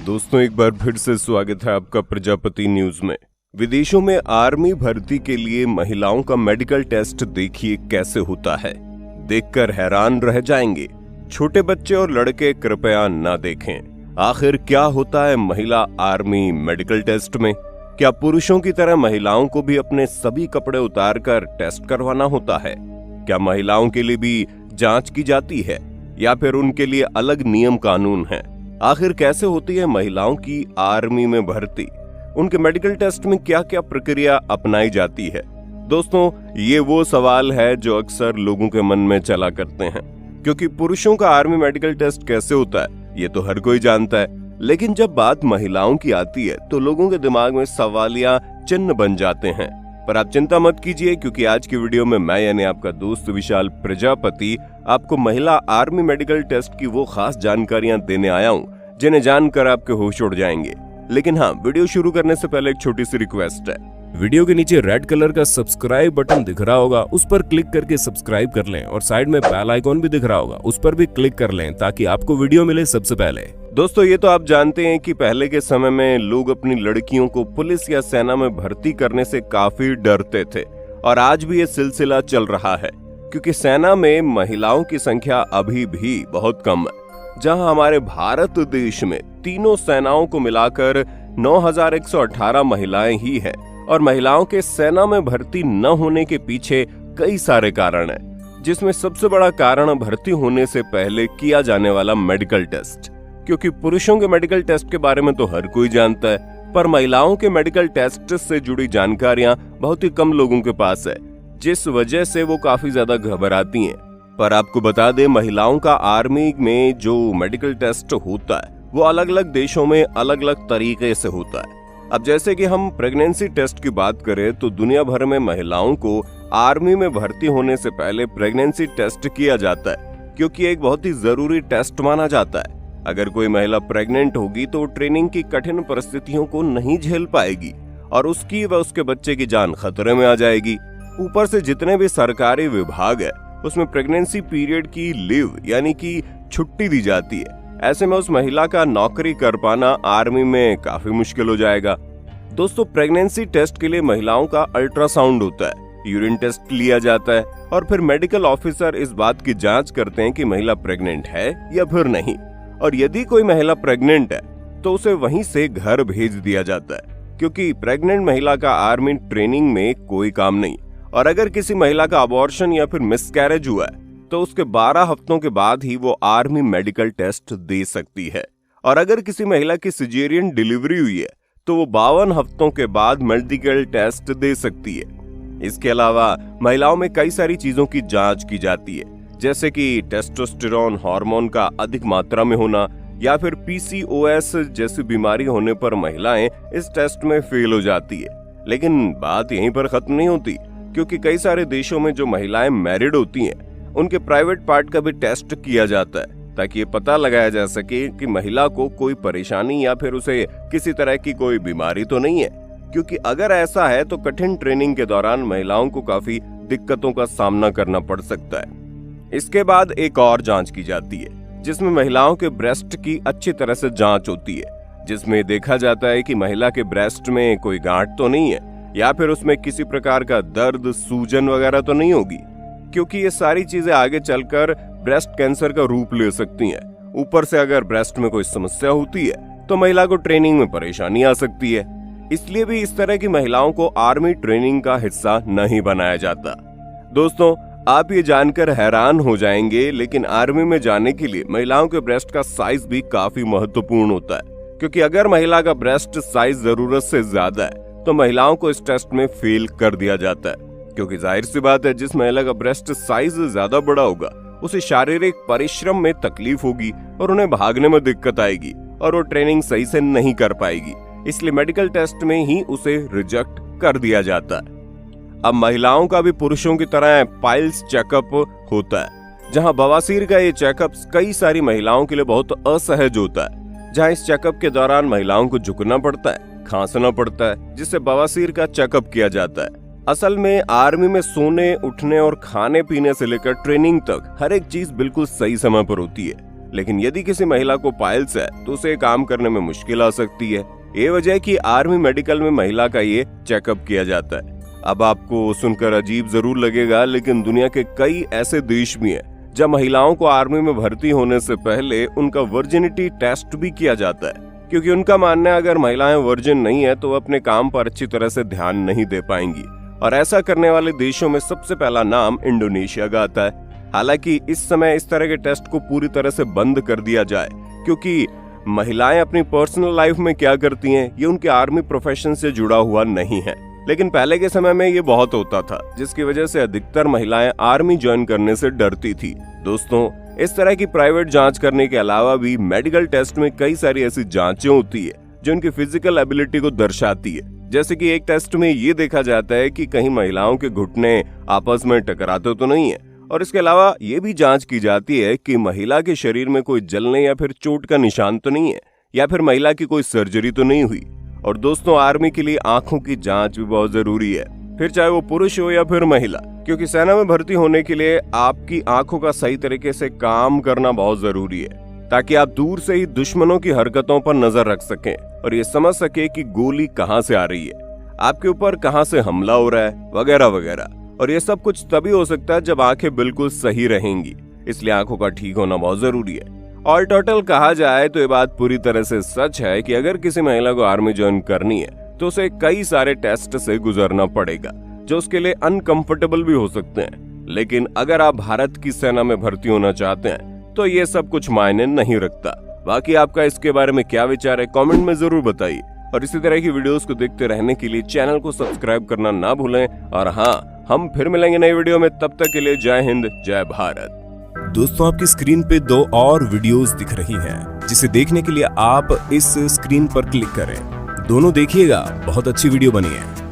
दोस्तों, एक बार फिर से स्वागत है आपका प्रजापति न्यूज में। विदेशों में आर्मी भर्ती के लिए महिलाओं का मेडिकल टेस्ट देखिए कैसे होता है, देखकर हैरान रह जाएंगे। छोटे बच्चे और लड़के कृपया ना देखें। आखिर क्या होता है महिला आर्मी मेडिकल टेस्ट में? क्या पुरुषों की तरह महिलाओं को भी अपने सभी कपड़े उतारकर टेस्ट करवाना होता है? क्या महिलाओं के लिए भी जांच की जाती है या फिर उनके लिए अलग नियम कानून है? आखिर कैसे होती है महिलाओं की आर्मी में भर्ती? उनके मेडिकल टेस्ट में क्या क्या प्रक्रिया अपनाई जाती है? दोस्तों, ये वो सवाल है जो अक्सर लोगों के मन में चला करते हैं, क्योंकि पुरुषों का आर्मी मेडिकल टेस्ट कैसे होता है ये तो हर कोई जानता है, लेकिन जब बात महिलाओं की आती है तो लोगों के दिमाग में सवालिया चिन्ह बन जाते हैं। पर आप चिंता मत कीजिए, क्योंकि आज की वीडियो में मैं यानी आपका दोस्त विशाल प्रजापति आपको महिला आर्मी मेडिकल टेस्ट की वो खास जानकारियां देने आया हूं जिन्हें जानकर आपके होश उड़ जाएंगे। लेकिन हाँ, वीडियो शुरू करने से पहले एक छोटी सी रिक्वेस्ट है। वीडियो के नीचे रेड कलर का सब्सक्राइब बटन दिख रहा होगा, उस पर क्लिक करके सब्सक्राइब कर लें और साइड में बेल आइकॉन भी दिख रहा होगा, उस पर भी क्लिक कर लें ताकि आपको वीडियो मिले सबसे पहले। दोस्तों, ये तो आप जानते हैं कि पहले के समय में लोग अपनी लड़कियों को पुलिस या सेना में भर्ती करने से काफी डरते थे और आज भी ये सिलसिला चल रहा है, क्योंकि सेना में महिलाओं की संख्या अभी भी बहुत कम है। जहां हमारे भारत देश में तीनों सेनाओं को मिलाकर 9,118 महिलाएं ही हैं और महिलाओं के सेना में भर्ती न होने के पीछे कई सारे कारण हैं, जिसमें सबसे बड़ा कारण भर्ती होने से पहले किया जाने वाला मेडिकल टेस्ट। क्योंकि पुरुषों के मेडिकल टेस्ट के बारे में तो हर कोई जानता है, पर महिलाओं के मेडिकल टेस्ट से जुड़ी जानकारियां बहुत ही कम लोगों के पास है, जिस वजह से वो काफी ज्यादा घबराती हैं। पर आपको बता दें, महिलाओं का आर्मी में जो मेडिकल टेस्ट होता है वो अलग अलग देशों में अलग अलग तरीके से होता है। अब जैसे कि हम प्रेगनेंसी टेस्ट की बात करें तो दुनिया भर में महिलाओं को आर्मी में भर्ती होने से पहले प्रेगनेंसी टेस्ट किया जाता है, क्योंकि एक बहुत ही जरूरी टेस्ट माना जाता है। अगर कोई महिला प्रेग्नेंट होगी तो ट्रेनिंग की कठिन परिस्थितियों को नहीं झेल पाएगी और उसकी व उसके बच्चे की जान खतरे में आ जाएगी। ऊपर से जितने भी सरकारी विभाग है उसमें प्रेगनेंसी पीरियड की लीव यानी कि छुट्टी दी जाती है। ऐसे में उस महिला का नौकरी कर पाना आर्मी में काफी मुश्किल हो जाएगा। दोस्तों, प्रेगनेंसी टेस्ट के लिए महिलाओं का अल्ट्रासाउंड होता है, यूरिन टेस्ट लिया जाता है और फिर मेडिकल ऑफिसर इस बात की जांच करते हैं कि महिला प्रेग्नेंट है या फिर नहीं। और यदि कोई महिला प्रेग्नेंट है तो उसे वहीं से घर भेज दिया जाता है, क्योंकि प्रेग्नेंट महिला का आर्मी ट्रेनिंग में कोई काम नहीं। और अगर किसी महिला का अबॉर्शन या फिर मिसकैरेज हुआ है तो उसके 12 हफ्तों के बाद ही वो आर्मी मेडिकल टेस्ट दे सकती है। और अगर किसी महिला की सिजेरियन डिलीवरी हुई है तो वो 52 हफ्तों के बाद मेडिकल टेस्ट दे सकती है। इसके अलावा महिलाओं में कई सारी चीजों की जांच की जाती है, जैसे कि टेस्टोस्टेरोन हार्मोन का अधिक मात्रा में होना या फिर PCOS जैसी बीमारी होने पर महिलाएं इस टेस्ट में फेल हो जाती है। लेकिन बात यहीं पर खत्म नहीं होती, क्योंकि कई सारे देशों में जो महिलाएं मैरिड होती हैं उनके प्राइवेट पार्ट का भी टेस्ट किया जाता है, ताकि ये पता लगाया जा सके कि महिला को कोई परेशानी या फिर उसे किसी तरह की कोई बीमारी तो नहीं है। क्योंकि अगर ऐसा है तो कठिन ट्रेनिंग के दौरान महिलाओं को काफी दिक्कतों का सामना करना पड़ सकता है। इसके बाद एक और जांच की जाती है, जिसमें महिलाओं के ब्रेस्ट की अच्छी तरह से जांच होती है, जिसमें देखा जाता है कि महिला के ब्रेस्ट में कोई गांठ तो नहीं है या फिर उसमें किसी प्रकार का दर्द, सूजन वगैरह तो नहीं होगी, क्योंकि ये सारी चीजें आगे चलकर ब्रेस्ट कैंसर का रूप ले सकती हैं। ऊपर से अगर ब्रेस्ट में कोई समस्या होती है तो महिला को ट्रेनिंग में परेशानी आ सकती है। इसलिए भी इस तरह की महिलाओं को आर्मी ट्रेनिंग का हिस्सा नहीं बनाया जाता। दोस्तों, आप ये जानकर हैरान हो जाएंगे, लेकिन आर्मी में जाने के लिए महिलाओं के ब्रेस्ट का साइज भी काफी महत्वपूर्ण होता है, क्योंकि अगर महिला का ब्रेस्ट साइज जरूरत से ज्यादा है तो महिलाओं को इस टेस्ट में फेल कर दिया जाता है। क्योंकि जाहिर सी बात है, जिस महिला का ब्रेस्ट साइज ज्यादा बड़ा होगा उसे शारीरिक परिश्रम में तकलीफ होगी और उन्हें भागने में दिक्कत आएगी और वो ट्रेनिंग सही से नहीं कर पाएगी। इसलिए मेडिकल टेस्ट में ही उसे रिजेक्ट कर दिया जाता है। अब महिलाओं का भी पुरुषों की तरह पाइल्स चेकअप होता है, जहां बवासीर का ये चेकअप कई सारी महिलाओं के लिए बहुत असहज होता है। जहां इस चेकअप के दौरान महिलाओं को झुकना पड़ता है, खांसना पड़ता है, जिससे बवासीर का चेकअप किया जाता है। असल में आर्मी में सोने, उठने और खाने पीने से लेकर ट्रेनिंग तक हर एक चीज बिल्कुल सही समय पर होती है, लेकिन यदि किसी महिला को पाइल्स है तो उसे काम करने में मुश्किल आ सकती है। ये वजह है कि आर्मी मेडिकल में महिला का ये चेकअप किया जाता है। अब आपको सुनकर अजीब जरूर लगेगा, लेकिन दुनिया के कई ऐसे देश भी हैं जब महिलाओं को आर्मी में भर्ती होने से पहले उनका वर्जिनिटी टेस्ट भी किया जाता है, क्योंकि उनका मानना है अगर महिलाएं वर्जिन नहीं है तो वो अपने काम पर अच्छी तरह से ध्यान नहीं दे पाएंगी। और ऐसा करने वाले देशों में सबसे पहला नाम इंडोनेशिया का आता है। हालांकि इस समय इस तरह के टेस्ट को पूरी तरह से बंद कर दिया जाए, क्योंकि महिलाएं अपनी पर्सनल लाइफ में क्या करती हैं ये उनके आर्मी प्रोफेशन से जुड़ा हुआ नहीं है। लेकिन पहले के समय में ये बहुत होता था, जिसकी वजह से अधिकतर महिलाएं आर्मी ज्वाइन करने से डरती थी। दोस्तों, इस तरह की प्राइवेट जांच करने के अलावा भी मेडिकल टेस्ट में कई सारी ऐसी जांचें होती है जो उनकी फिजिकल एबिलिटी को दर्शाती है। जैसे कि एक टेस्ट में ये देखा जाता है कि कहीं महिलाओं के घुटने आपस में टकराते तो नहीं है, और इसके अलावा ये भी जांच की जाती है कि महिला के शरीर में कोई जलने या फिर चोट का निशान तो नहीं है, या फिर महिला की कोई सर्जरी तो नहीं हुई। और दोस्तों, आर्मी के लिए आंखों की जांच भी बहुत जरूरी है, फिर चाहे वो पुरुष हो या फिर महिला, क्योंकि सेना में भर्ती होने के लिए आपकी आंखों का सही तरीके से काम करना बहुत जरूरी है, ताकि आप दूर से ही दुश्मनों की हरकतों पर नजर रख सकें और ये समझ सके कि गोली कहां से आ रही है, आपके ऊपर कहां से हमला हो रहा है, वगैरह वगैरह। और ये सब कुछ तभी हो सकता है जब आंखें बिल्कुल सही रहेंगी, इसलिए आंखों का ठीक होना बहुत जरूरी है। और टोटल कहा जाए तो ये बात पूरी तरह से सच है कि अगर किसी महिला को आर्मी ज्वाइन करनी है तो उसे कई सारे टेस्ट से गुजरना पड़ेगा, जो उसके लिए अनकंफर्टेबल भी हो सकते हैं। लेकिन अगर आप भारत की सेना में भर्ती होना चाहते हैं तो ये सब कुछ मायने नहीं रखता। बाकी आपका इसके बारे में क्या विचार है, कमेंट में जरूर बताइए। और इसी तरह की वीडियोस को देखते रहने के लिए चैनल को सब्सक्राइब करना ना भूलें। और हाँ, हम फिर मिलेंगे नई वीडियो में, तब तक के लिए जय हिंद, जय भारत। दोस्तों, आपकी स्क्रीन पे 2 और वीडियोस दिख रही हैं, जिसे देखने के लिए आप इस स्क्रीन पर क्लिक करें। दोनों देखिएगा, बहुत अच्छी वीडियो बनी है।